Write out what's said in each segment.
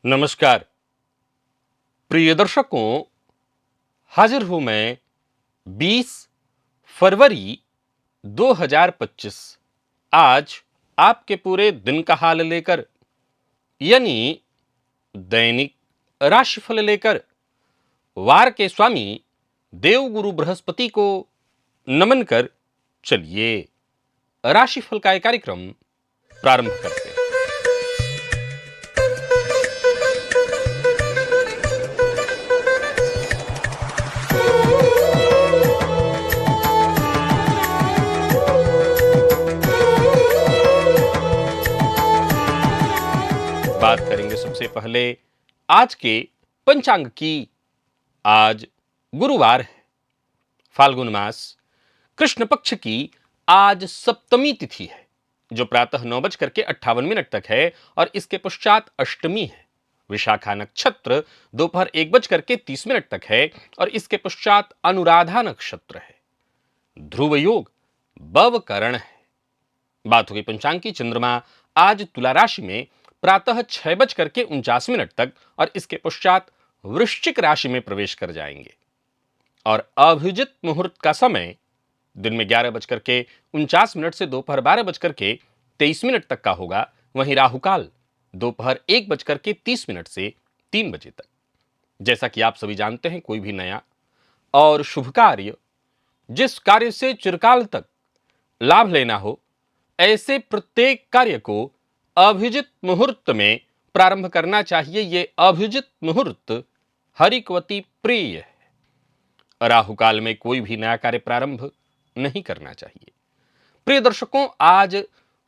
नमस्कार प्रिय दर्शकों, हाजिर हूं मैं 20 फरवरी 2025 आज आपके पूरे दिन का हाल लेकर, यानी दैनिक राशिफल लेकर वार के स्वामी देवगुरु बृहस्पति को नमन कर चलिए राशिफल का एक कार्यक्रम प्रारंभ करते हैं। बात करेंगे सबसे पहले आज के पंचांग की। आज गुरुवार है, फाल्गुन मास, कृष्ण पक्ष की आज सप्तमी तिथि है जो प्रातः 9:58 तक है और इसके पश्चात अष्टमी है। विशाखा नक्षत्र दोपहर 1:30 तक है और इसके पश्चात अनुराधा नक्षत्र है। ध्रुव योग बवकरण है। बात होगी पंचांग की। चंद्रमा आज तुला राशि में प्रातः 6:49 तक और इसके पश्चात वृश्चिक राशि में प्रवेश कर जाएंगे और अभिजित मुहूर्त का समय दिन में 11:49 से दोपहर 12:23 तक का होगा। वहीं राहुकाल दोपहर 1:30 से 3 बजे तक। जैसा कि आप सभी जानते हैं, कोई भी नया और शुभ कार्य, जिस कार्य से चिरकाल तक लाभ लेना हो, ऐसे प्रत्येक कार्य को अभिजित मुहूर्त में प्रारंभ करना चाहिए। यह अभिजित मुहूर्त हरिकवती प्रिय है। राहुकाल में कोई भी नया कार्य प्रारंभ नहीं करना चाहिए। प्रिय दर्शकों, आज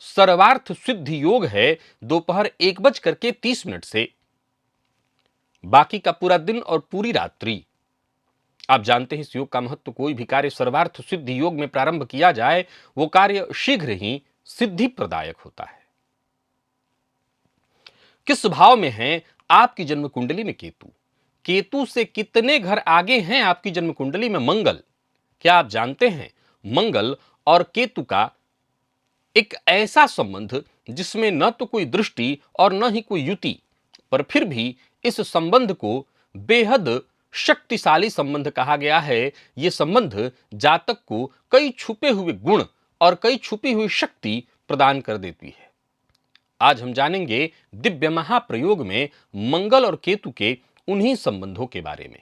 सर्वार्थ सिद्धि योग है दोपहर 1:30 से बाकी का पूरा दिन और पूरी रात्रि। आप जानते हैं इस योग का महत्व। कोई भी कार्य सर्वार्थ सिद्धि योग में प्रारंभ किया जाए वो कार्य शीघ्र ही सिद्धि प्रदायक होता है। किस भाव में है आपकी जन्म कुंडली में केतु? केतु से कितने घर आगे हैं आपकी जन्म कुंडली में मंगल? क्या आप जानते हैं मंगल और केतु का एक ऐसा संबंध जिसमें न तो कोई दृष्टि और न ही कोई युति, पर फिर भी इस संबंध को बेहद शक्तिशाली संबंध कहा गया है। यह संबंध जातक को कई छुपे हुए गुण और कई छुपी हुई शक्ति प्रदान कर देती है। आज हम जानेंगे दिव्य महाप्रयोग में मंगल और केतु के उन्हीं संबंधों के बारे में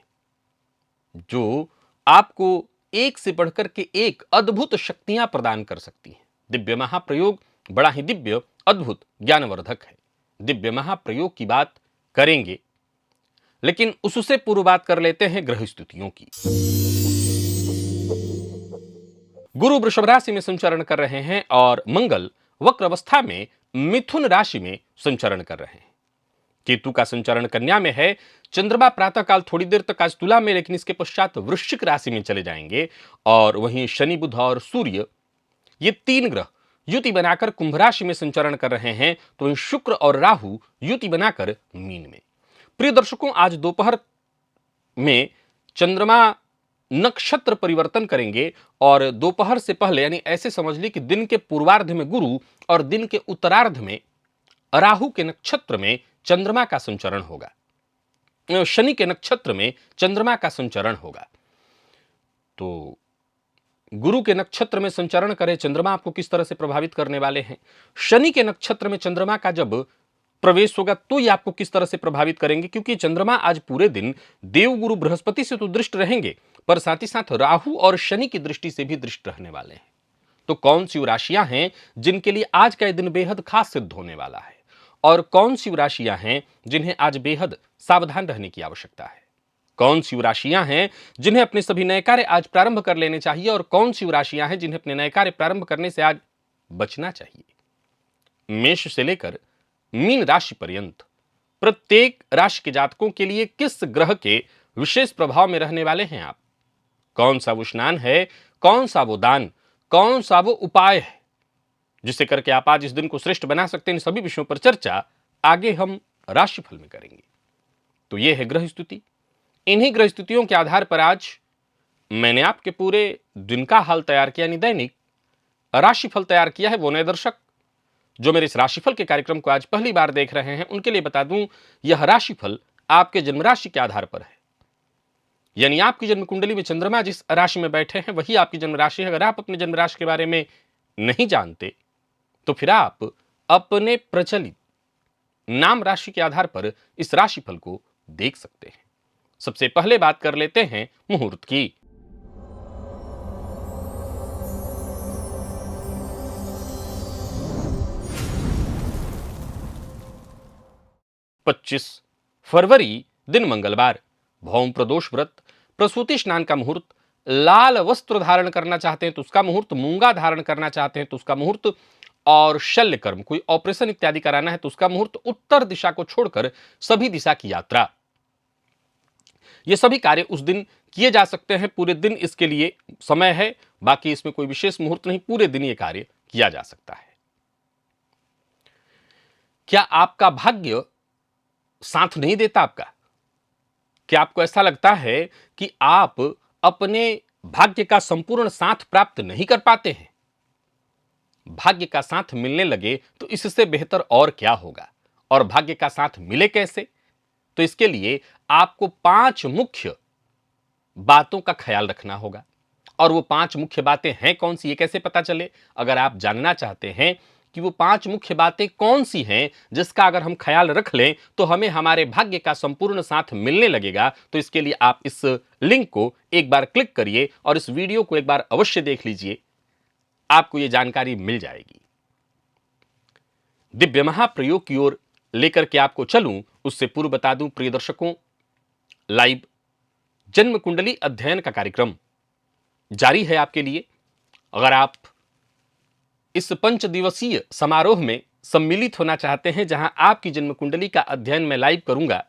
जो आपको एक से बढ़कर के एक अद्भुत शक्तियां प्रदान कर सकती हैं। दिव्य महाप्रयोग बड़ा ही दिव्य, अद्भुत, ज्ञानवर्धक है। दिव्य महाप्रयोग की बात करेंगे, लेकिन उससे पूर्व बात कर लेते हैं ग्रह स्थितियों की। गुरु वृषभ राशि में संचरण कर रहे हैं और मंगल वक्र अवस्था में मिथुन राशि में संचरण कर रहे हैं। केतु का संचरण कन्या में है। चंद्रमा प्रातःकाल थोड़ी देर तक आज तुला में, लेकिन इसके पश्चात वृश्चिक राशि में चले जाएंगे। और वहीं शनि, बुध और सूर्य, ये तीन ग्रह युति बनाकर कुंभ राशि में संचरण कर रहे हैं। तो वहीं शुक्र और राहु युति बनाकर मीन में। प्रिय दर्शकों, आज दोपहर में चंद्रमा नक्षत्र परिवर्तन करेंगे और दोपहर से पहले, यानी ऐसे समझ ली कि दिन के पूर्वार्ध में गुरु और दिन के उत्तरार्ध में राहु के नक्षत्र में चंद्रमा का संचरण होगा। शनि के नक्षत्र में चंद्रमा का संचरण होगा। तो गुरु के नक्षत्र में संचरण करे चंद्रमा आपको किस तरह से प्रभावित करने वाले हैं? शनि के नक्षत्र में चंद्रमा का जब प्रवेश होगा तो ये आपको किस तरह से प्रभावित करेंगे? क्योंकि चंद्रमा आज पूरे दिन देवगुरु बृहस्पति से तो दृष्ट रहेंगे, पर साथ ही साथ राहु और शनि की दृष्टि से भी दृष्ट रहने वाले हैं। तो कौन सी राशियां हैं जिनके लिए आज का दिन बेहद खास सिद्ध होने वाला है, और कौन सी राशियां हैं जिन्हें आज बेहद सावधान रहने की आवश्यकता है? कौन सी राशियां हैं जिन्हें अपने सभी नए कार्य आज प्रारंभ कर लेने चाहिए, और कौन सी राशियां हैं जिन्हें अपने नए कार्य प्रारंभ करने से आज बचना चाहिए? मेष से लेकर मीन राशि पर्यंत प्रत्येक राशि के जातकों के लिए किस ग्रह के विशेष प्रभाव में रहने वाले हैं आप? कौन सा वो स्नान है, कौन सा वो दान, कौन सा वो उपाय है जिससे करके आप आज इस दिन को श्रेष्ठ बना सकते हैं? इन सभी विषयों पर चर्चा आगे हम राशिफल में करेंगे। तो यह है ग्रह स्थिति। इन्हीं ग्रह स्थितियों के आधार पर आज मैंने आपके पूरे दिन का हाल तैयार किया, यानी दैनिक राशिफल तैयार किया है। वो नए दर्शक जो मेरे इस राशिफल के कार्यक्रम को आज पहली बार देख रहे हैं उनके लिए बता दूं, यह राशिफल आपके जन्म राशि के आधार पर है। यानी आपकी जन्म कुंडली में चंद्रमा जिस राशि में बैठे हैं वही आपकी जन्म राशि है। अगर आप अपने जन्म राशि के बारे में नहीं जानते तो फिर आप अपने प्रचलित नाम राशि के आधार पर इस राशिफल को देख सकते हैं। सबसे पहले बात कर लेते हैं मुहूर्त की। 25 फरवरी दिन मंगलवार, भौम प्रदोष व्रत, प्रसूति स्नान का मुहूर्त, लाल वस्त्र धारण करना चाहते हैं तो उसका मुहूर्त, मूंगा धारण करना चाहते हैं तो उसका मुहूर्त, और शल्य कर्म कोई ऑपरेशन इत्यादि कराना है तो उसका मुहूर्त, उत्तर दिशा को छोड़कर सभी दिशा की यात्रा, ये सभी कार्य उस दिन किए जा सकते हैं। पूरे दिन इसके लिए समय है, बाकी इसमें कोई विशेष मुहूर्त नहीं, पूरे दिन ये कार्य किया जा सकता है। क्या आपका भाग्य साथ नहीं देता आपका? क्या आपको ऐसा लगता है कि आप अपने भाग्य का संपूर्ण साथ प्राप्त नहीं कर पाते हैं? भाग्य का साथ मिलने लगे तो इससे बेहतर और क्या होगा। और भाग्य का साथ मिले कैसे? तो इसके लिए आपको 5 मुख्य बातों का ख्याल रखना होगा। और वो 5 मुख्य बातें हैं कौन सी, ये कैसे पता चले? अगर आप जानना चाहते हैं कि वो 5 मुख्य बातें कौन सी हैं जिसका अगर हम ख्याल रख लें तो हमें हमारे भाग्य का संपूर्ण साथ मिलने लगेगा, तो इसके लिए आप इस लिंक को एक बार क्लिक करिए और इस वीडियो को एक बार अवश्य देख लीजिए, आपको ये जानकारी मिल जाएगी। दिव्य महाप्रयोग की ओर लेकर के आपको चलूं उससे पूर्व बता दूं प्रिय दर्शकों, लाइव जन्म कुंडली अध्ययन का कार्यक्रम जारी है आपके लिए। अगर आप इस 5 दिवसीय समारोह में सम्मिलित होना चाहते हैं जहां आपकी जन्म कुंडली का अध्ययन मैं लाइव करूंगा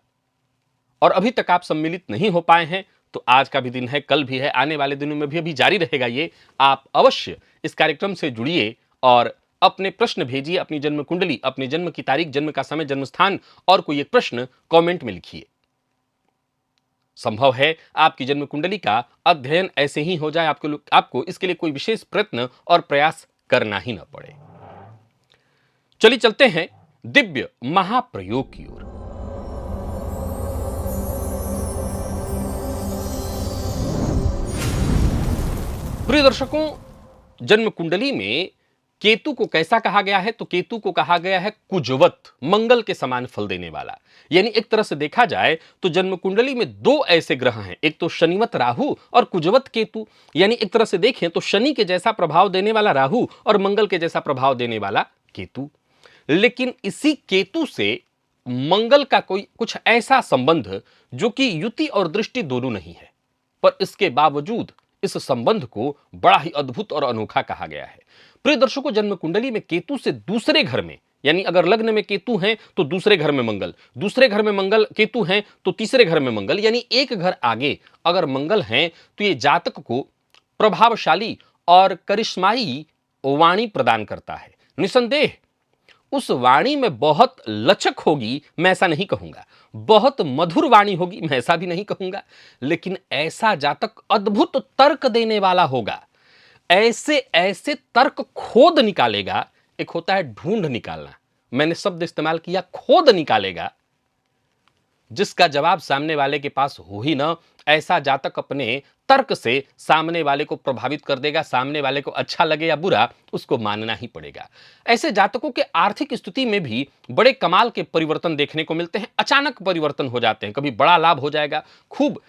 और अभी तक आप सम्मिलित नहीं हो पाए हैं तो आज का भी दिन है, कल भी है, आने वाले दिनों में भी अभी जारी रहेगा ये। आप अवश्य इस कार्यक्रम से जुड़िए और अपने प्रश्न भेजिए, अपनी जन्म कुंडली, अपने जन्म की तारीख, जन्म का समय, जन्म स्थान और कोई एक प्रश्न कमेंट में लिखिए। संभव है आपकी जन्म कुंडली का अध्ययन ऐसे ही हो जाए, आपको इसके लिए कोई विशेष प्रयत्न और प्रयास करना ही न पड़े। चलिए चलते हैं दिव्य महाप्रयोग की ओर। प्रिय दर्शकों, जन्म कुंडली में केतु को कैसा कहा गया है? तो केतु को कहा गया है कुजवत, मंगल के समान फल देने वाला। यानी एक तरह से देखा जाए तो जन्म कुंडली में 2 ऐसे ग्रह हैं, एक तो शनिवत राहु और कुजवत केतु। यानी एक तरह से देखें तो शनि के जैसा प्रभाव देने वाला राहु और मंगल के जैसा प्रभाव देने वाला केतु। लेकिन इसी केतु से मंगल का कोई कुछ ऐसा संबंध जो कि युति और दृष्टि दोनों नहीं है, पर इसके बावजूद इस संबंध को बड़ा ही अद्भुत और अनोखा कहा गया है। प्रिय दर्शकों, जन्म कुंडली में केतु से दूसरे घर में, यानी अगर लग्न में केतु हैं तो दूसरे घर में मंगल, दूसरे घर में मंगल केतु हैं तो तीसरे घर में मंगल, यानी एक घर आगे अगर मंगल हैं तो ये जातक को प्रभावशाली और करिश्माई वाणी प्रदान करता है। निसंदेह उस वाणी में बहुत लचक होगी, मैं ऐसा नहीं कहूंगा, बहुत मधुर वाणी होगी, मैं ऐसा भी नहीं कहूंगा, लेकिन ऐसा जातक अद्भुत तर्क देने वाला होगा। ऐसे ऐसे तर्क खोद निकालेगा। एक होता है ढूंढ निकालना, मैंने शब्द इस्तेमाल किया खोद निकालेगा, जिसका जवाब सामने वाले के पास हो ही ना। ऐसा जातक अपने तर्क से सामने वाले को प्रभावित कर देगा, सामने वाले को अच्छा लगे या बुरा उसको मानना ही पड़ेगा। ऐसे जातकों के आर्थिक स्थिति में भी बड़े कमाल के परिवर्तन देखने को मिलते हैं, अचानक परिवर्तन हो जाते हैं, कभी बड़ा लाभ हो जाएगा खूब।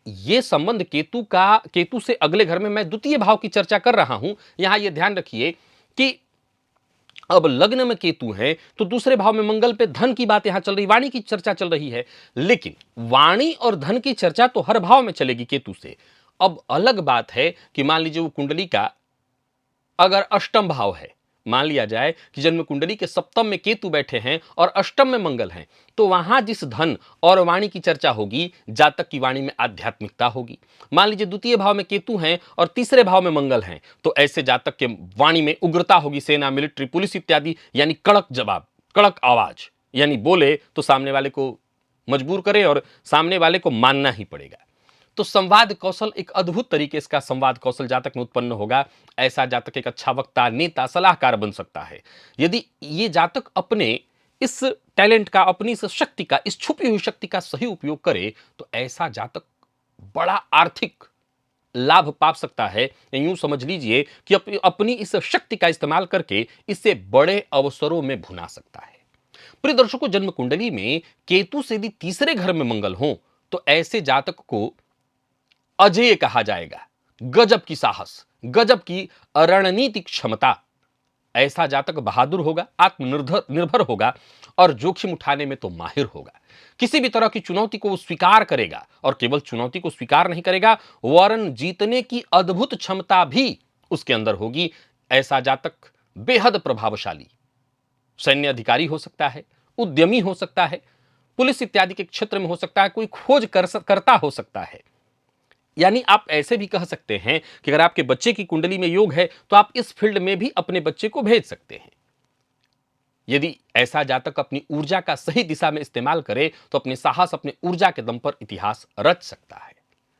ये संबंध केतु से अगले घर में, मैं द्वितीय भाव की चर्चा कर रहा हूं, यहां यह ध्यान रखिए कि अब लग्न में केतु है तो दूसरे भाव में मंगल पे धन की बात यहां चल रही, वाणी की चर्चा चल रही है, लेकिन वाणी और धन की चर्चा तो हर भाव में चलेगी केतु से। अब अलग बात है कि मान लीजिए वो कुंडली का अगर अष्टम भाव है, मान लिया जाए कि जन्म कुंडली के सप्तम में केतु बैठे हैं और अष्टम में मंगल हैं, तो वहां जिस धन और वाणी की चर्चा होगी, जातक की वाणी में आध्यात्मिकता होगी। मान लीजिए द्वितीय भाव में केतु हैं और तीसरे भाव में मंगल हैं, तो ऐसे जातक के वाणी में उग्रता होगी, सेना, मिलिट्री, पुलिस इत्यादि, यानी कड़क जवाब, कड़क आवाज, यानी बोले तो सामने वाले को मजबूर करे और सामने वाले को मानना ही पड़ेगा। तो संवाद कौशल एक अद्भुत तरीके से का संवाद कौशल जातक में उत्पन्न होगा। ऐसा जातक एक अच्छा वक्ता, नेता, सलाहकार बन सकता है। यदि ये जातक अपने इस टैलेंट का, अपनी इस शक्ति का, इस छुपी हुई शक्ति का सही उपयोग करे तो ऐसा जातक बड़ा आर्थिक लाभ पा सकता है। यूं समझ लीजिए कि अपनी इस शक्ति का इस्तेमाल करके इसे बड़े अवसरों में भुना सकता है। प्रिय दर्शकों, जन्म कुंडली में केतु से यदि तीसरे घर में मंगल हो तो ऐसे जातक को अजेय कहा जाएगा। गजब की साहस, गजब की रणनीतिक क्षमता। ऐसा जातक बहादुर होगा, आत्मनिर्भर होगा और जोखिम उठाने में तो माहिर होगा। किसी भी तरह की चुनौती को वो स्वीकार करेगा और केवल चुनौती को स्वीकार नहीं करेगा, वरन जीतने की अद्भुत क्षमता भी उसके अंदर होगी। ऐसा जातक बेहद प्रभावशाली सैन्य अधिकारी हो सकता है, उद्यमी हो सकता है, पुलिस इत्यादि के क्षेत्र में हो सकता है, कोई खोज करता हो सकता है। यानी आप ऐसे भी कह सकते हैं कि अगर आपके बच्चे की कुंडली में योग है तो आप इस फील्ड में भी अपने बच्चे को भेज सकते हैं। यदि ऐसा जातक अपनी ऊर्जा का सही दिशा में इस्तेमाल करे तो अपने साहस, अपने ऊर्जा के दम पर इतिहास रच सकता है।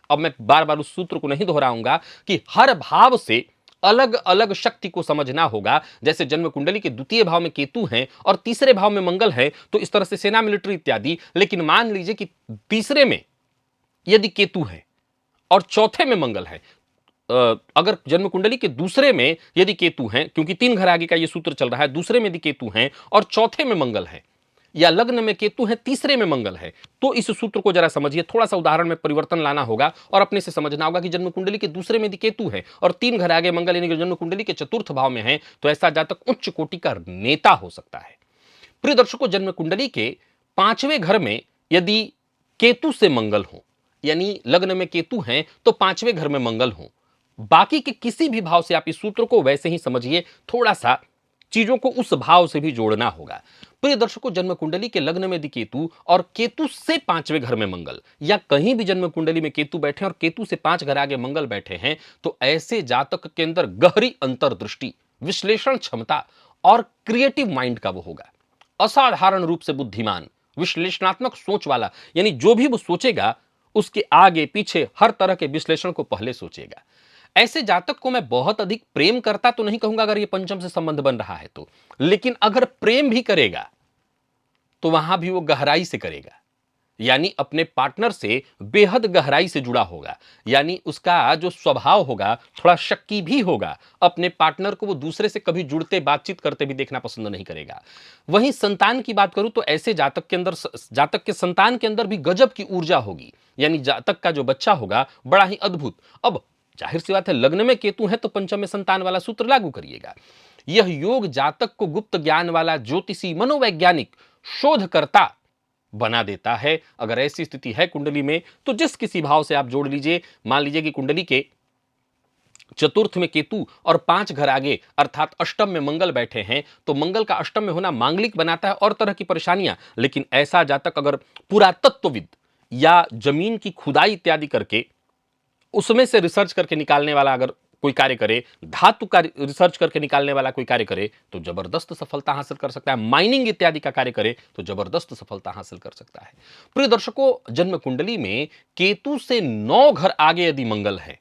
अब मैं बार बार उस सूत्र को नहीं दोहराऊंगा कि हर भाव से अलग अलग शक्ति को समझना होगा। जैसे जन्म कुंडली के द्वितीय भाव में केतु हैं और तीसरे भाव में मंगल है, तो इस तरह से सेना, मिलिट्री इत्यादि। लेकिन मान लीजिए कि तीसरे में यदि केतु है और चौथे में मंगल है, अगर जन्म कुंडली के दूसरे में यदि केतु हैं, क्योंकि 3 घर आगे का यह सूत्र चल रहा है, दूसरे में यदि केतु हैं और चौथे में मंगल है, या लग्न में केतु है, तीसरे में मंगल है, तो इस सूत्र को जरा समझिए। थोड़ा सा उदाहरण में परिवर्तन लाना होगा और अपने से समझना होगा कि जन्म कुंडली के दूसरे में यदि केतु है और 3 घर आगे मंगल, यानी कि जन्म कुंडली के चतुर्थ भाव में है, तो ऐसा जातक उच्च कोटि का नेता हो सकता है। प्रिय दर्शकों, जन्म कुंडली के 5वें घर में यदि केतु से मंगल हो, यानी लग्न में केतु हैं तो 5वें घर में मंगल हो, बाकी के किसी भी भाव से आप इस सूत्र को वैसे ही समझिए, थोड़ा सा चीजों को उस भाव से भी जोड़ना होगा। प्रिय दर्शकों, जन्म कुंडली के लग्न में यदि केतु और केतु से 5वें घर में मंगल, या कहीं भी जन्म कुंडली में केतु बैठे और केतु से 5 घर आगे मंगल बैठे हैं, तो ऐसे जातक के अंदर गहरी अंतर्दृष्टि, विश्लेषण क्षमता और क्रिएटिव माइंड का वो होगा। असाधारण रूप से बुद्धिमान, विश्लेषणात्मक सोच वाला, यानी जो भी वो सोचेगा उसके आगे पीछे हर तरह के विश्लेषण को पहले सोचेगा। ऐसे जातक को मैं बहुत अधिक प्रेम करता तो नहीं कहूंगा अगर ये पंचम से संबंध बन रहा है तो, लेकिन अगर प्रेम भी करेगा तो वहां भी वो गहराई से करेगा, यानी अपने पार्टनर से बेहद गहराई से जुड़ा होगा। यानी उसका जो स्वभाव होगा थोड़ा शक्की भी होगा। अपने पार्टनर को वो दूसरे से कभी जुड़ते, बातचीत करते भी देखना पसंद नहीं करेगा। वहीं संतान की बात करूं तो ऐसे जातक के अंदर, जातक के संतान के अंदर भी गजब की ऊर्जा होगी। यानी जातक का जो बच्चा होगा बड़ा ही अद्भुत। अब जाहिर सी बात है, लग्न में केतु है तो पंचम में संतान वाला सूत्र लागू करिएगा। यह योग जातक को गुप्त ज्ञान वाला ज्योतिषी, मनोवैज्ञानिक, शोधकर्ता बना देता है। अगर ऐसी स्थिति है कुंडली में तो जिस किसी भाव से आप जोड़ लीजिए, मान लीजिए कि कुंडली के चतुर्थ में केतु और 5 घर आगे अर्थात अष्टम में मंगल बैठे हैं, तो मंगल का अष्टम में होना मांगलिक बनाता है और तरह की परेशानियां। लेकिन ऐसा जातक अगर पुरातत्वविद या जमीन की खुदाई इत्यादि करके उसमें से रिसर्च करके निकालने वाला अगर कोई कार्य करे, धातु का रिसर्च करके निकालने वाला कोई कार्य करे तो जबरदस्त सफलता हासिल कर सकता है। माइनिंग इत्यादि का कार्य करे तो जबरदस्त सफलता हासिल कर सकता है। प्रिय दर्शकों, जन्म कुंडली में केतु से 9 घर आगे यदि मंगल है,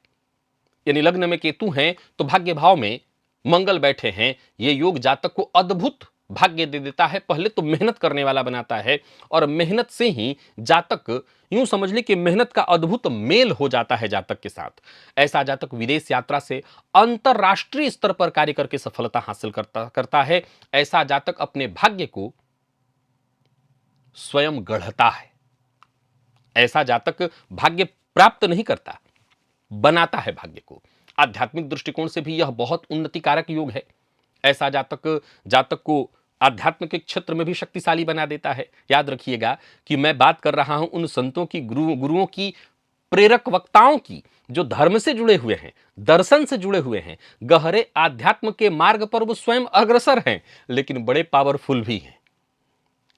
यानी लग्न में केतु हैं तो भाग्य भाव में मंगल बैठे हैं, ये योग जातक को अद्भुत भाग्य दे देता है। पहले तो मेहनत करने वाला बनाता है और मेहनत से ही जातक, यूं समझ ले कि मेहनत का अद्भुत मेल हो जाता है जातक के साथ। ऐसा जातक विदेश यात्रा से अंतरराष्ट्रीय स्तर पर कार्य करके सफलता हासिल करता है। ऐसा जातक अपने भाग्य को स्वयं गढ़ता है। ऐसा जातक भाग्य प्राप्त नहीं करता, बनाता है भाग्य को। आध्यात्मिक दृष्टिकोण से भी यह बहुत उन्नतिकारक योग है। ऐसा जातक को आध्यात्म के क्षेत्र में भी शक्तिशाली बना देता है। याद रखिएगा कि मैं बात कर रहा हूं उन संतों की, गुरुओं की, प्रेरक वक्ताओं की जो धर्म से जुड़े हुए हैं, दर्शन से जुड़े हुए हैं, गहरे आध्यात्म के मार्ग पर वो स्वयं अग्रसर हैं, लेकिन बड़े पावरफुल भी हैं।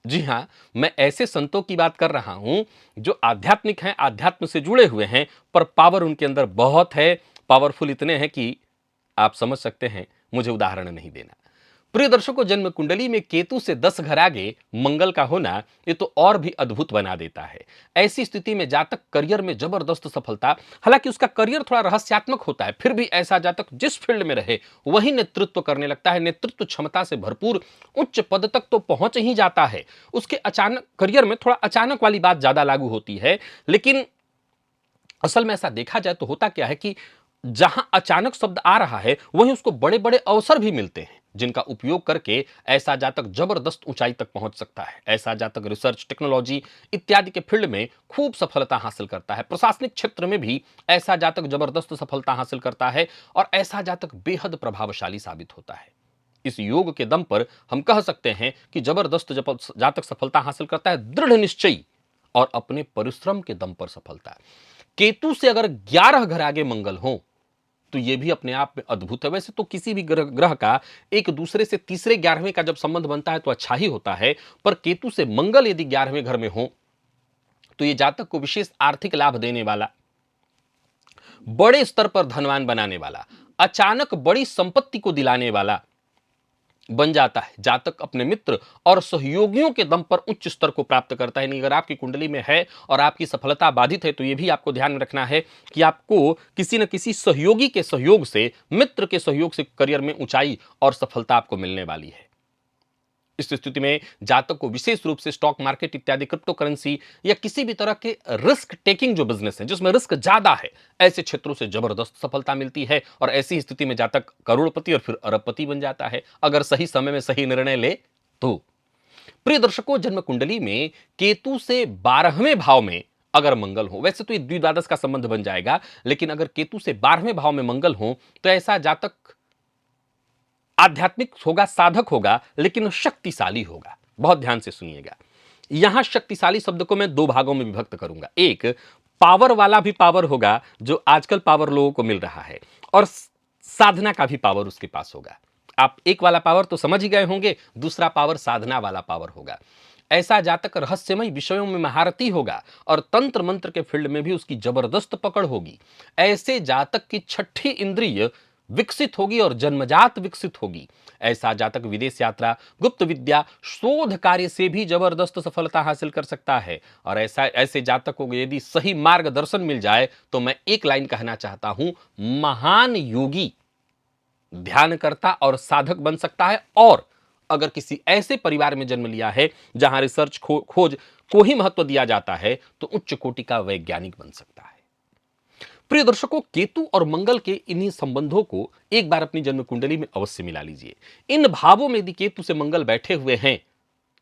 जी हां, मैं ऐसे संतों की बात कर रहा हूं जो आध्यात्मिक हैं, आध्यात्म से जुड़े हुए हैं, पर पावर उनके अंदर बहुत है। पावरफुल इतने हैं कि आप समझ सकते हैं, मुझे उदाहरण नहीं देना। प्रिय दर्शकों, जन्म कुंडली में केतु से 10 घर आगे मंगल का होना ये तो और भी अद्भुत बना देता है। ऐसी स्थिति में जातक करियर में जबरदस्त सफलता, हालांकि उसका करियर थोड़ा रहस्यात्मक होता है, फिर भी ऐसा जातक जिस फील्ड में रहे वही नेतृत्व करने लगता है, नेतृत्व क्षमता से भरपूर उच्च पद तक तो पहुंच ही जाता है। उसके अचानक करियर में थोड़ा अचानक वाली बात ज्यादा लागू होती है, लेकिन असल में ऐसा देखा जाए तो होता क्या है कि जहां अचानक शब्द आ रहा है वहीं उसको बड़े बड़े अवसर भी मिलते हैं, जिनका उपयोग करके ऐसा जातक जबरदस्त ऊंचाई तक पहुंच सकता है। ऐसा जातक रिसर्च, टेक्नोलॉजी इत्यादि के फील्ड में खूब सफलता हासिल करता है। प्रशासनिक क्षेत्र में भी ऐसा जातक जबरदस्त सफलता हासिल करता है और ऐसा जातक बेहद प्रभावशाली साबित होता है। इस योग के दम पर हम कह सकते हैं कि जबरदस्त जातक सफलता हासिल करता है, दृढ़ निश्चयी और अपने परिश्रम के दम पर सफलता। केतु से अगर 11 घर आगे मंगल हो तो यह भी अपने आप में अद्भुत है। वैसे तो किसी भी ग्रह का एक दूसरे से तीसरे 11वें का जब संबंध बनता है तो अच्छा ही होता है, पर केतु से मंगल यदि 11वें घर में हो तो यह जातक को विशेष आर्थिक लाभ देने वाला, बड़े स्तर पर धनवान बनाने वाला, अचानक बड़ी संपत्ति को दिलाने वाला बन जाता है। जातक अपने मित्र और सहयोगियों के दम पर उच्च स्तर को प्राप्त करता है। नहीं, अगर आपकी कुंडली में है और आपकी सफलता बाधित है तो यह भी आपको ध्यान में रखना है कि आपको किसी न किसी सहयोगी के सहयोग से, मित्र के सहयोग से करियर में ऊंचाई और सफलता आपको मिलने वाली है। इस स्थिति में जातक को विशेष रूप से स्टॉक मार्केट इत्यादि, क्रिप्टो करेंसी या किसी भी तरह के रिस्क टेकिंग जो बिजनेस है जिसमें रिस्क ज्यादा है, ऐसे क्षेत्रों से जबरदस्त सफलता मिलती है और ऐसी स्थिति में जातक करोड़पति और फिर अरबपति बन जाता है, अगर सही समय में सही निर्णय ले तो। प्रिय दर्शकों, जन्म कुंडली में केतु से 12वें भाव में अगर मंगल हो, वैसे तो ये द्विद्वादश का संबंध बन जाएगा, लेकिन अगर केतु से 12वें भाव में मंगल हो तो ऐसा जातक आध्यात्मिक होगा, साधक होगा, लेकिन शक्तिशाली होगा। बहुत ध्यान से सुनिएगा, यहां शक्तिशाली शब्द को मैं 2 भागों में विभक्त करूंगा। एक पावर वाला भी पावर होगा जो आजकल पावर लोगों को मिल रहा है, और साधना का भी पावर उसके पास होगा। आप एक वाला पावर तो समझ ही गए होंगे, दूसरा पावर साधना वाला पावर होगा। ऐसा जातक रहस्यमय विषयों में महारथी होगा और तंत्र मंत्र के फील्ड में भी उसकी जबरदस्त पकड़ होगी। ऐसे जातक की छठी इंद्रिय विकसित होगी और जन्मजात विकसित होगी। ऐसा जातक विदेश यात्रा, गुप्त विद्या, शोध कार्य से भी जबरदस्त सफलता हासिल कर सकता है। और ऐसे जातक को यदि सही मार्गदर्शन मिल जाए तो मैं एक लाइन कहना चाहता हूं, महान योगी, ध्यानकर्ता और साधक बन सकता है। और अगर किसी ऐसे परिवार में जन्म लिया है जहां रिसर्च खोज को ही महत्व दिया जाता है तो उच्च कोटि का वैज्ञानिक बन सकता है। प्रिय दर्शकों, केतु और मंगल के इन्हीं संबंधों को एक बार अपनी जन्म कुंडली में अवश्य मिला लीजिए। इन भावों में यदि केतु से मंगल बैठे हुए हैं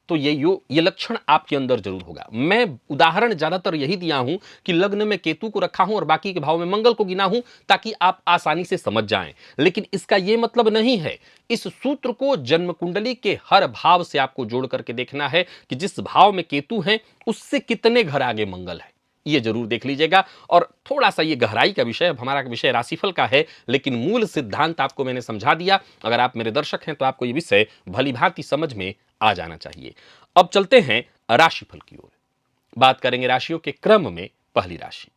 तो ये लक्षण आपके अंदर जरूर होगा। मैं उदाहरण ज्यादातर यही दिया हूं कि लग्न में केतु को रखा हूं और बाकी के भाव में मंगल को गिना हूं ताकि आप आसानी से समझ जाएं, लेकिन इसका यह मतलब नहीं है। इस सूत्र को जन्म कुंडली के हर भाव से आपको जोड़ करके देखना है कि जिस भाव में केतु है उससे कितने घर आगे मंगल है, ये जरूर देख लीजिएगा। और थोड़ा सा ये गहराई का विषय, हमारा विषय राशिफल का है, लेकिन मूल सिद्धांत आपको मैंने समझा दिया। अगर आप मेरे दर्शक हैं तो आपको ये विषय भलीभांति समझ में आ जाना चाहिए। अब चलते हैं राशिफल की ओर, बात करेंगे राशियों के क्रम में। पहली राशि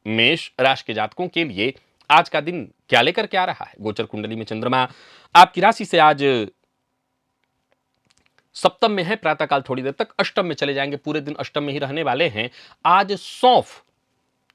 मेष राशि के जातकों के लिए आज का दिन क्या लेकर के आ रहा है। गोचर कुंडली में चंद्रमा आपकी राशि से आज सप्तम में है, प्रातःकाल थोड़ी देर तक अष्टम में चले जाएंगे, पूरे दिन अष्टम में ही रहने वाले हैं। आज सौंफ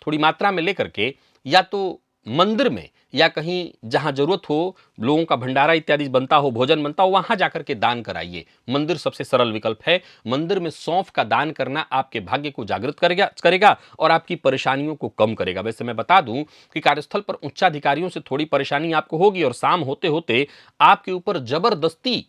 थोड़ी मात्रा में लेकर के या तो मंदिर में या कहीं जहां जरूरत हो, लोगों का भंडारा इत्यादि बनता हो, भोजन बनता हो, वहां जाकर के दान कराइए। मंदिर सबसे सरल विकल्प है। मंदिर में सौंफ का दान करना आपके भाग्य को जागृत करेगा और आपकी परेशानियों को कम करेगा। वैसे मैं बता दूं कि कार्यस्थल पर उच्चाधिकारियों से थोड़ी परेशानी आपको होगी और शाम होते होते आपके ऊपर जबरदस्ती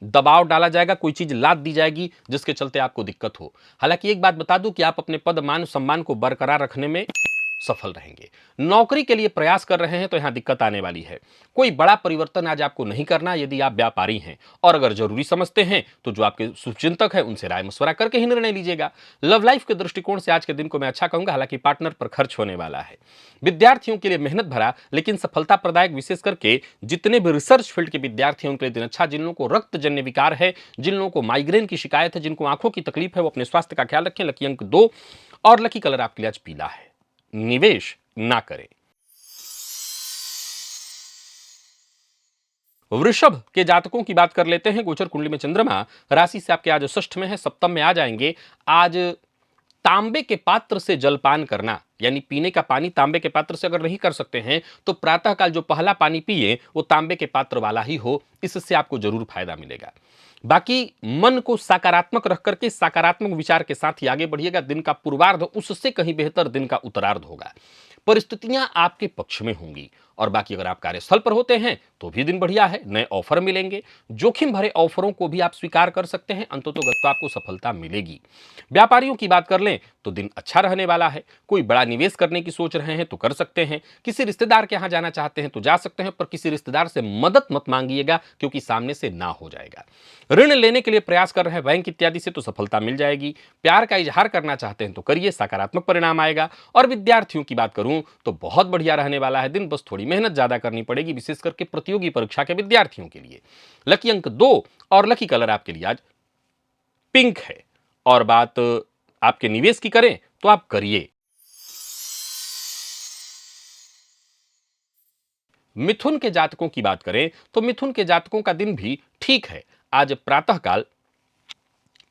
दबाव डाला जाएगा, कोई चीज लाद दी जाएगी जिसके चलते आपको दिक्कत हो। हालांकि एक बात बता दूं कि आप अपने पद मान सम्मान को बरकरार रखने में सफल रहेंगे। नौकरी के लिए प्रयास कर रहे हैं तो यहां दिक्कत आने वाली है। कोई बड़ा परिवर्तन आज आपको नहीं करना यदि आप व्यापारी हैं, और अगर जरूरी समझते हैं तो जो आपके शुभचिंतक हैं उनसे राय मशवरा करके ही निर्णय लीजिएगा। लव लाइफ के दृष्टिकोण से आज के दिन को मैं अच्छा कहूंगा, हालांकि पार्टनर पर खर्च होने वाला है। विद्यार्थियों के लिए मेहनत भरा लेकिन सफलता प्रदायक, विशेष करके जितने भी रिसर्च फील्ड के विद्यार्थी हैं उनके लिए दिन अच्छा। जिन लोगों को रक्त जन्य विकार है, जिन लोगों को माइग्रेन की शिकायत है, जिनको आंखों की तकलीफ है, वो अपने स्वास्थ्य का ख्याल रखें। लकी अंक 2 और लकी कलर आपके लिए आज पीला है। निवेश ना करें। वृषभ के जातकों की बात कर लेते हैं। गोचर कुंडली में चंद्रमा राशि से आपके आज षष्ठ में है, सप्तम में आ जाएंगे। आज तांबे के पात्र से जलपान करना, यानी पीने का पानी तांबे के पात्र से अगर नहीं कर सकते हैं तो प्रातःकाल जो पहला पानी पिए वो तांबे के पात्र वाला ही हो, इससे आपको जरूर फायदा मिलेगा। बाकी मन को सकारात्मक रख करके सकारात्मक विचार के साथ ही आगे बढ़िएगा। दिन का पूर्वार्ध उससे कहीं बेहतर दिन का उत्तरार्ध होगा। परिस्थितियां आपके पक्ष में होंगी। और बाकी अगर आप कार्यस्थल पर होते हैं तो भी दिन बढ़िया है, नए ऑफर मिलेंगे। जोखिम भरे ऑफरों को भी आप स्वीकार कर सकते हैं, अंततोगत्वा आपको सफलता मिलेगी। व्यापारियों की बात कर लें तो दिन अच्छा रहने वाला है। कोई बड़ा निवेश करने की सोच रहे हैं तो कर सकते हैं। किसी रिश्तेदार के यहां जाना चाहते हैं तो जा सकते हैं, पर किसी रिश्तेदार से मदद मत मांगिएगा क्योंकि सामने से ना हो जाएगा। ऋण लेने के लिए प्रयास कर रहे हैं बैंक इत्यादि से तो सफलता मिल जाएगी। प्यार का इजहार करना चाहते हैं तो करिए, सकारात्मक परिणाम आएगा। और विद्यार्थियों की बात करूं तो बहुत बढ़िया रहने वाला है दिन, बस थोड़ी मेहनत ज्यादा करनी पड़ेगी, विशेष करके प्रतियोगी परीक्षा के विद्यार्थियों के लिए। लकी अंक 2 और लकी कलर आपके लिए आज पिंक है। और बात आपके निवेश की करें तो आप करिए। मिथुन के जातकों की बात करें तो मिथुन के जातकों का दिन भी ठीक है। आज प्रातःकाल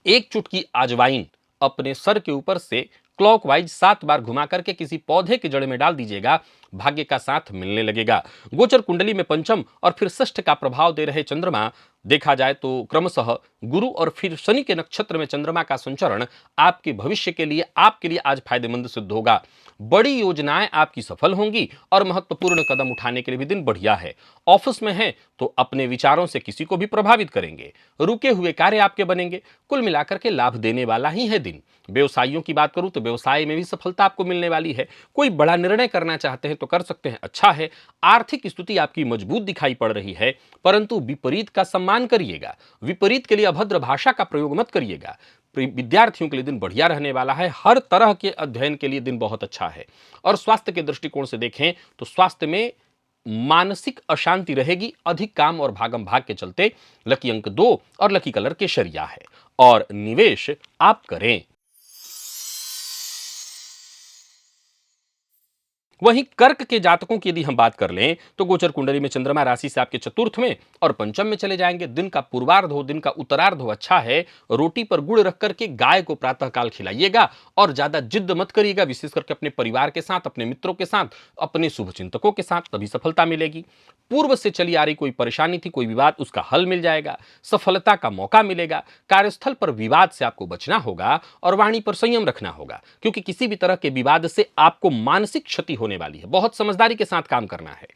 एक चुटकी अजवाइन अपने सर के ऊपर से क्लॉकवाइज 7 बार घुमा करके किसी पौधे की जड़ में डाल दीजिएगा, भाग्य का साथ मिलने लगेगा। गोचर कुंडली में पंचम और फिर षष्ठ का प्रभाव दे रहे चंद्रमा, देखा जाए तो क्रमशः गुरु और फिर शनि के नक्षत्र में चंद्रमा का संचरण आपके भविष्य के लिए, आपके लिए आज फायदेमंद सिद्ध होगा। बड़ी योजनाएं आपकी सफल होंगी और महत्वपूर्ण कदम उठाने के लिए भी दिन बढ़िया है। ऑफिस में हैं तो अपने विचारों से किसी को भी प्रभावित करेंगे। रुके हुए कार्य आपके बनेंगे। कुल मिलाकर के लाभ देने वाला ही है दिन। व्यवसायियों की बात करूं तो व्यवसाय में भी सफलता आपको मिलने वाली है। कोई बड़ा निर्णय करना चाहते हैं तो कर सकते हैं, अच्छा है। आर्थिक स्थिति आपकी मजबूत दिखाई पड़ रही है, परंतु विपरीत का सम्मान करिएगा। विपरीत के लिए अभद्र भाषा का प्रयोग मत करिएगा। विद्यार्थियों के लिए दिन बढ़िया रहने वाला है। हर तरह के अध्ययन के लिए दिन बहुत अच्छा है। और स्वास्थ्य के दृष्टिकोण से देखें तो स्वास्थ्य में मानसिक अशांति रहेगी, अधिक काम और भागम भाग के चलते। लकी अंक 2 और लकी कलर केसरिया है। और निवेश आप करें। वहीं कर्क के जातकों की यदि हम बात कर लें तो गोचर कुंडली में चंद्रमा राशि से आपके चतुर्थ में और पंचम में चले जाएंगे। दिन का पूर्वार्ध हो, दिन का उत्तरार्ध हो, अच्छा है। रोटी पर गुड़ रख करके गाय को प्रातःकाल खिलाइएगा और ज्यादा जिद मत करिएगा, विशेष करके अपने परिवार के साथ, अपने मित्रों के साथ, अपने शुभचिंतकों के साथ, तभी सफलता मिलेगी। पूर्व से चली आ रही कोई परेशानी थी, कोई विवाद, उसका हल मिल जाएगा। सफलता का मौका मिलेगा। कार्यस्थल पर विवाद से आपको बचना होगा और वाणी पर संयम रखना होगा, क्योंकि किसी भी तरह के विवाद से आपको मानसिक क्षति होने वाली है। बहुत समझदारी के साथ काम करना है।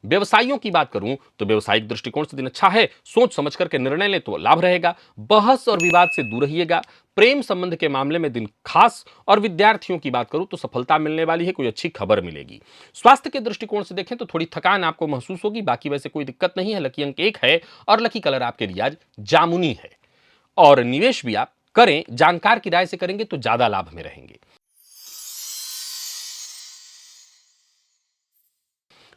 व्यवसायियों की बात करूं तो व्यवसायिक दृष्टिकोण से दिन अच्छा है। सोच समझ करके निर्णय लें तो लाभ रहेगा। बहस और विवाद से दूर रहिएगा। प्रेम संबंध के मामले में दिन खास। और विद्यार्थियों की बात करूं तो सफलता मिलने वाली है, कोई अच्छी खबर मिलेगी। स्वास्थ्य के दृष्टिकोण से देखें तो थोड़ी थकान आपको महसूस होगी, बाकी वैसे कोई दिक्कत नहीं है। लकी अंक 1 है और लकी कलर आपके लिए आज जामुनी है। और निवेश भी आप करें, जानकार की राय से करेंगे तो ज्यादा लाभ में रहेंगे।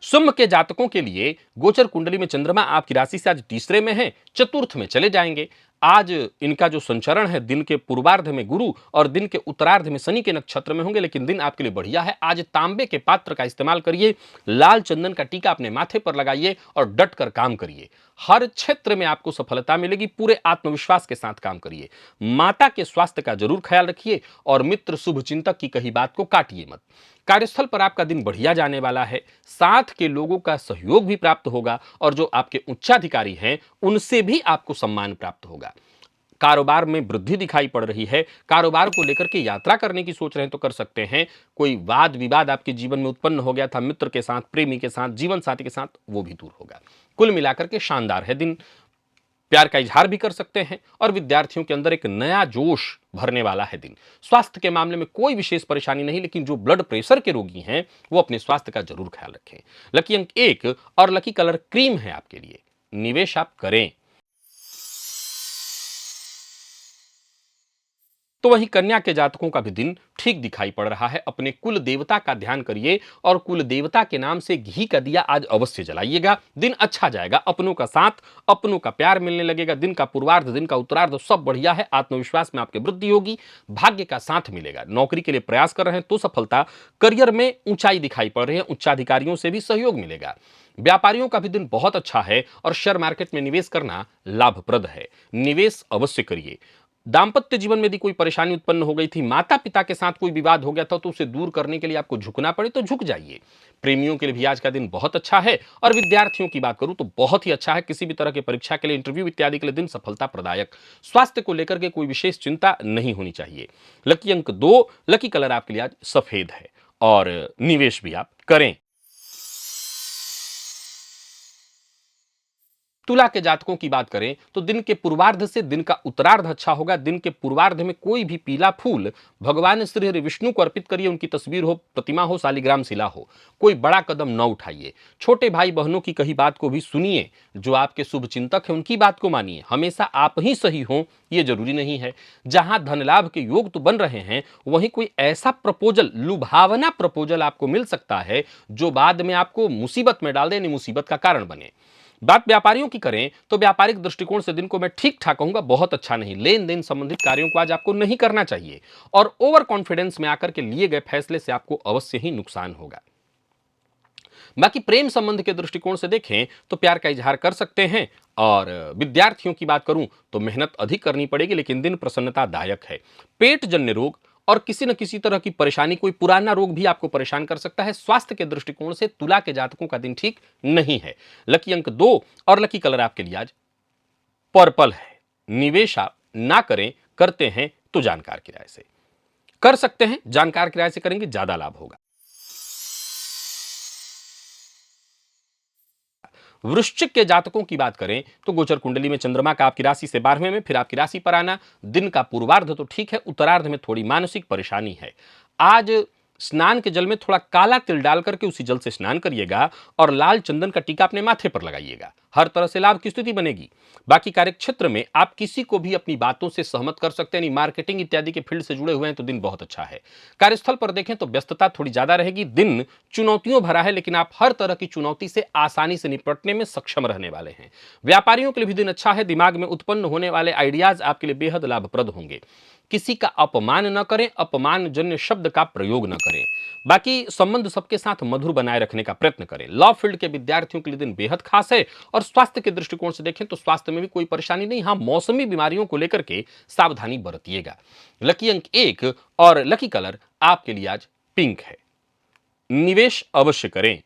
सिंह के जातकों के लिए गोचर कुंडली में चंद्रमा आपकी राशि से आज तीसरे में है, चतुर्थ में चले जाएंगे। आज इनका जो संचरण है दिन के पूर्वार्ध में गुरु और दिन के उत्तरार्ध में शनि के नक्षत्र में होंगे, लेकिन दिन आपके लिए बढ़िया है। आज तांबे के पात्र का इस्तेमाल करिए, लाल चंदन का टीका अपने माथे पर लगाइए और डट कर काम करिए। हर क्षेत्र में आपको सफलता मिलेगी। पूरे आत्मविश्वास के साथ काम करिए। माता के स्वास्थ्य का जरूर ख्याल रखिए और मित्र शुभचिंतक की कही बात को काटिए मत। कार्यस्थल पर आपका दिन बढ़िया जाने वाला है। साथ के लोगों का सहयोग भी प्राप्त होगा और जो आपके उच्चाधिकारी हैं उनसे भी आपको सम्मान प्राप्त होगा। कारोबार में वृद्धि दिखाई पड़ रही है। कारोबार को लेकर के यात्रा करने की सोच रहे हैं तो कर सकते हैं। कोई वाद विवाद आपके जीवन में उत्पन्न हो गया था मित्र के साथ, प्रेमी के साथ, जीवन साथी के साथ, वो भी दूर होगा। कुल मिलाकर के शानदार है दिन। प्यार का इजहार भी कर सकते हैं और विद्यार्थियों के अंदर एक नया जोश भरने वाला है दिन। स्वास्थ्य के मामले में कोई विशेष परेशानी नहीं, लेकिन जो ब्लड प्रेशर के रोगी हैं वो अपने स्वास्थ्य का जरूर ख्याल रखें। लकी अंक 1 और लकी कलर क्रीम है आपके लिए। निवेश आप करें। तो वहीं कन्या के जातकों का भी दिन ठीक दिखाई पड़ रहा है। अपने कुल देवता का ध्यान करिए और कुल देवता के नाम से घी का दिया आज अवश्य जलाइएगा। दिन अच्छा जाएगा, अपनों का साथ, अपनों का प्यार मिलने लगेगा। दिन का पूर्वार्ध, दिन का उत्तरार्ध सब बढ़िया है। आत्मविश्वास में आपकी वृद्धि होगी, भाग्य का साथ मिलेगा। नौकरी के लिए प्रयास कर रहे हैं तो सफलता, करियर में ऊंचाई दिखाई पड़ रही है, उच्चाधिकारियों से भी सहयोग मिलेगा। व्यापारियों का भी दिन बहुत अच्छा है और शेयर मार्केट में निवेश करना लाभप्रद है। निवेश अवश्य करिए। दांपत्य जीवन में यदि कोई परेशानी उत्पन्न हो गई थी, माता पिता के साथ कोई विवाद हो गया था, तो उसे दूर करने के लिए आपको झुकना पड़े तो झुक जाइए। प्रेमियों के लिए भी आज का दिन बहुत अच्छा है और विद्यार्थियों की बात करूं तो बहुत ही अच्छा है। किसी भी तरह की परीक्षा के लिए, इंटरव्यू इत्यादि के लिए दिन सफलता प्रदायक। स्वास्थ्य को लेकर के कोई विशेष चिंता नहीं होनी चाहिए। लकी अंक 2, लकी कलर आपके लिए आज सफेद है और निवेश भी आप करें। तुला के जातकों की बात करें तो दिन के पूर्वार्ध से दिन का उत्तरार्ध अच्छा होगा। दिन के पूर्वार्ध में कोई भी पीला फूल भगवान श्री हरि विष्णु को अर्पित करिए। उनकी तस्वीर हो, प्रतिमा हो, शालिग्राम शिला हो। कोई बड़ा कदम न उठाइए। छोटे भाई बहनों की कही बात को भी सुनिए। जो आपके शुभ चिंतक हैं उनकी बात को मानिए। हमेशा आप ही सही हो ये जरूरी नहीं है। जहां धन लाभ के योग तो बन रहे हैं, वहीं कोई ऐसा प्रपोजल, लुभावना प्रपोजल आपको मिल सकता है जो बाद में आपको मुसीबत में डाल दे, यानी मुसीबत का कारण बने। बात व्यापारियों की करें तो व्यापारिक दृष्टिकोण से दिन को मैं ठीक ठाक कहूंगा, बहुत अच्छा नहीं। लेन देन संबंधित कार्यों को आज आपको नहीं करना चाहिए और ओवर कॉन्फिडेंस में आकर के लिए गए फैसले से आपको अवश्य ही नुकसान होगा। बाकी प्रेम संबंध के दृष्टिकोण से देखें तो प्यार का इजहार कर सकते हैं और विद्यार्थियों की बात करूं तो मेहनत अधिक करनी पड़ेगी, लेकिन दिन प्रसन्नतादायक है। पेट जन्य रोग और किसी न किसी तरह की परेशानी, कोई पुराना रोग भी आपको परेशान कर सकता है। स्वास्थ्य के दृष्टिकोण से तुला के जातकों का दिन ठीक नहीं है। लकी अंक 2 और लकी कलर आपके लिए आज पर्पल है। निवेश आप ना करें, करते हैं तो जानकार की राय से कर सकते हैं। जानकार की राय से करेंगे ज्यादा लाभ होगा। वृश्चिक के जातकों की बात करें तो गोचर कुंडली में चंद्रमा का आपकी राशि से 12वें में, फिर आपकी राशि पर आना। दिन का पूर्वार्ध तो ठीक है, उत्तरार्ध में थोड़ी मानसिक परेशानी है। आज स्नान के जल में थोड़ा काला तिल डाल करके उसी जल से स्नान करिएगा और लाल चंदन का टीका अपने माथे पर लगाइएगा। हर तरह से लाभ की स्थिति बनेगी। बाकी कार्यक्षेत्र में आप किसी को भी अपनी बातों से सहमत कर सकते हैं। मार्केटिंग इत्यादि के फील्ड से जुड़े हुए हैं तो दिन बहुत अच्छा है। कार्यस्थल पर देखें तो व्यस्तता थोड़ी ज्यादा रहेगी। दिन चुनौतियों भरा है, लेकिन आप हर तरह की चुनौती से आसानी से निपटने में सक्षम रहने वाले हैं। व्यापारियों के लिए भी दिन अच्छा है। दिमाग में उत्पन्न होने वाले आइडियाज आपके लिए बेहद लाभप्रद होंगे। किसी का अपमान न करें, अपमानजन्य शब्द का प्रयोग न करें। बाकी संबंध सबके साथ मधुर बनाए रखने का प्रयत्न करें। लॉ फील्ड के विद्यार्थियों के लिए दिन बेहद खास है और स्वास्थ्य के दृष्टिकोण से देखें तो स्वास्थ्य में भी कोई परेशानी नहीं। हाँ, मौसमी बीमारियों को लेकर के सावधानी बरतिएगा। लकी अंक 1 और लकी कलर आपके लिए आज पिंक है। निवेश अवश्य करें।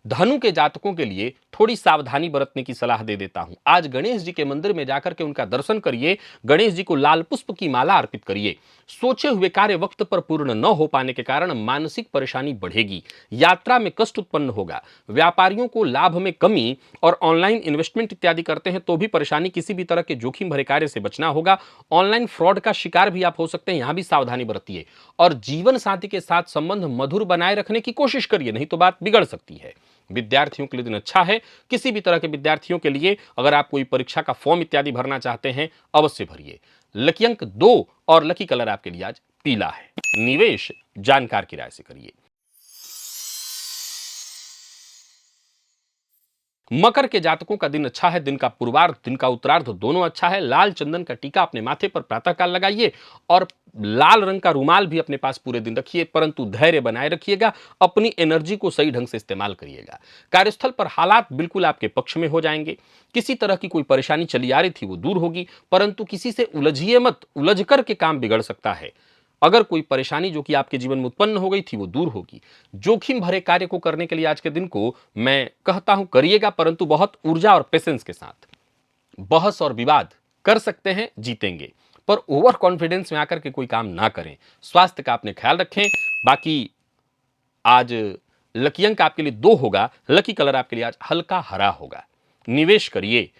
धनु के जातकों के लिए थोड़ी सावधानी बरतने की सलाह दे देता हूं। आज गणेश जी के मंदिर में जाकर के उनका दर्शन करिए। गणेश जी को लाल पुष्प की माला अर्पित करिए। सोचे हुए कार्य वक्त पर पूर्ण न हो पाने के कारण मानसिक परेशानी बढ़ेगी। यात्रा में कष्ट उत्पन्न होगा। व्यापारियों को लाभ में कमी और ऑनलाइन इन्वेस्टमेंट इत्यादि करते हैं तो भी परेशानी, किसी भी तरह के जोखिम भरे कार्य से बचना होगा। ऑनलाइन फ्रॉड का शिकार भी आप हो सकते हैं, यहां भी सावधानी बरतिए और जीवन साथी के साथ संबंध मधुर बनाए रखने की कोशिश करिए, नहीं तो बात बिगड़ सकती है। विद्यार्थियों के लिए दिन अच्छा है। किसी भी तरह के विद्यार्थियों के लिए अगर आप कोई परीक्षा का फॉर्म इत्यादि भरना चाहते हैं अवश्य भरिए। लकी अंक 2 और लकी कलर आपके लिए आज पीला है। निवेश जानकार की राय से करिए। मकर के जातकों का दिन अच्छा है। दिन का पूर्वार्ध, दिन का उत्तरार्ध दोनों अच्छा है। लाल चंदन का टीका अपने माथे पर प्रातःकाल लगाइए और लाल रंग का रुमाल भी अपने पास पूरे दिन रखिए, परंतु धैर्य बनाए रखिएगा। अपनी एनर्जी को सही ढंग से इस्तेमाल करिएगा। कार्यस्थल पर हालात बिल्कुल आपके पक्ष में हो जाएंगे। किसी तरह की कोई परेशानी चली आ रही थी वो दूर होगी, परंतु किसी से उलझिए मत, उलझ करके काम बिगड़ सकता है। अगर कोई परेशानी जो कि आपके जीवन में उत्पन्न हो गई थी वो दूर होगी। जोखिम भरे कार्य को करने के लिए आज के दिन को मैं कहता हूं करिएगा, परंतु बहुत ऊर्जा और पेशेंस के साथ। बहस और विवाद कर सकते हैं, जीतेंगे, पर ओवर कॉन्फिडेंस में आकर के कोई काम ना करें। स्वास्थ्य का अपने ख्याल रखें। बाकी आज लकी अंक आपके लिए 2 होगा। लकी कलर आपके लिए आज हल्का हरा होगा। निवेश करिए।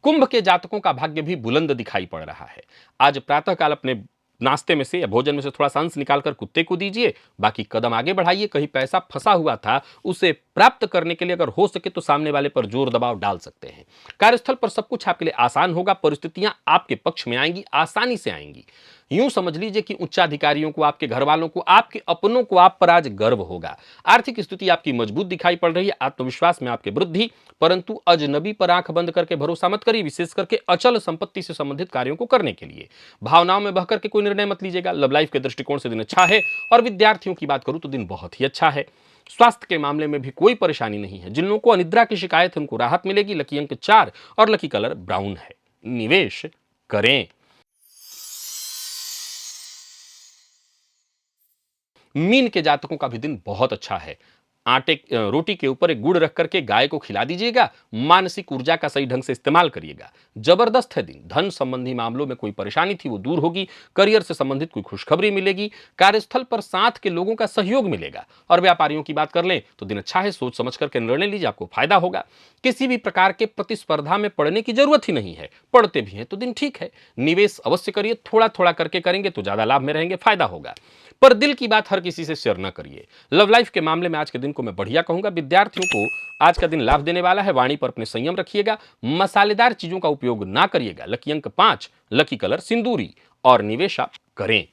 कुंभ के जातकों का भाग्य भी बुलंद दिखाई पड़ रहा है। आज प्रातःकाल अपने नाश्ते में से या भोजन में से थोड़ा सा अंश निकालकर कुत्ते को दीजिए, बाकी कदम आगे बढ़ाइए। कहीं पैसा फंसा हुआ था, उसे प्राप्त करने के लिए अगर हो सके तो सामने वाले पर जोर दबाव डाल सकते हैं। कार्यस्थल पर सब कुछ आपके लिए आसान होगा। परिस्थितियां आपके पक्ष में आएंगी, आसानी से आएंगी। यूं समझ लीजिए कि उच्चाधिकारियों को, आपके घर वालों को, आपके अपनों को आप पर आज गर्व होगा। आर्थिक स्थिति आपकी मजबूत दिखाई पड़ रही है। आत्मविश्वास में आपकी वृद्धि। परंतु अजनबी पर आंख बंद करके भरोसा मत करिए, विशेष करके अचल संपत्ति से संबंधित कार्यों को करने के लिए। भावनाओं में बहकर के कोई निर्णय मत लीजिएगा। लव लाइफ के दृष्टिकोण से दिन अच्छा है। और विद्यार्थियों की बात करूं तो दिन बहुत ही अच्छा है। स्वास्थ्य के मामले में भी कोई परेशानी नहीं है। जिन लोगों को अनिद्रा की शिकायत है उनको राहत मिलेगी। लकी अंक 4 और लकी कलर ब्राउन है। निवेश करें। मीन के जातकों का भी दिन बहुत अच्छा है। रोटी के ऊपर एक गुड़ रख करके गाय को खिला दीजिएगा। मानसिक ऊर्जा का सही ढंग से इस्तेमाल करिएगा। जबरदस्त है दिन। धन संबंधी मामलों में कोई परेशानी थी वो दूर होगी। करियर से संबंधित कोई खुशखबरी मिलेगी। कार्यस्थल पर साथ के लोगों का सहयोग मिलेगा। और व्यापारियों की बात कर लें तो दिन अच्छा है। सोच समझ करके निर्णय लीजिए, आपको फायदा होगा। किसी भी प्रकार के प्रतिस्पर्धा में पड़ने की जरूरत ही नहीं है। पढ़ते भी हैं तो दिन ठीक है। निवेश अवश्य करिए। थोड़ा थोड़ा करके करेंगे तो ज्यादा लाभ में रहेंगे, फायदा होगा। पर दिल की बात हर किसी से शेयर न करिए। लव लाइफ के मामले में आज के दिन को मैं बढ़िया कहूंगा। विद्यार्थियों को आज का दिन लाभ देने वाला है। वाणी पर अपने संयम रखिएगा। मसालेदार चीजों का उपयोग ना करिएगा। लकी अंक 5, लकी कलर सिंदूरी और निवेश आप करें।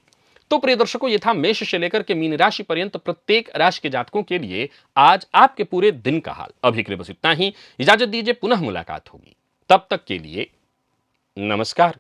तो प्रिय दर्शकों, ये था मेष से लेकर के मीन राशि पर्यंत प्रत्येक राशि के जातकों के लिए आज आपके पूरे दिन का हाल। अभी के लिए बस इतना ही। इजाजत दीजिए, पुनः मुलाकात होगी। तब तक के लिए नमस्कार।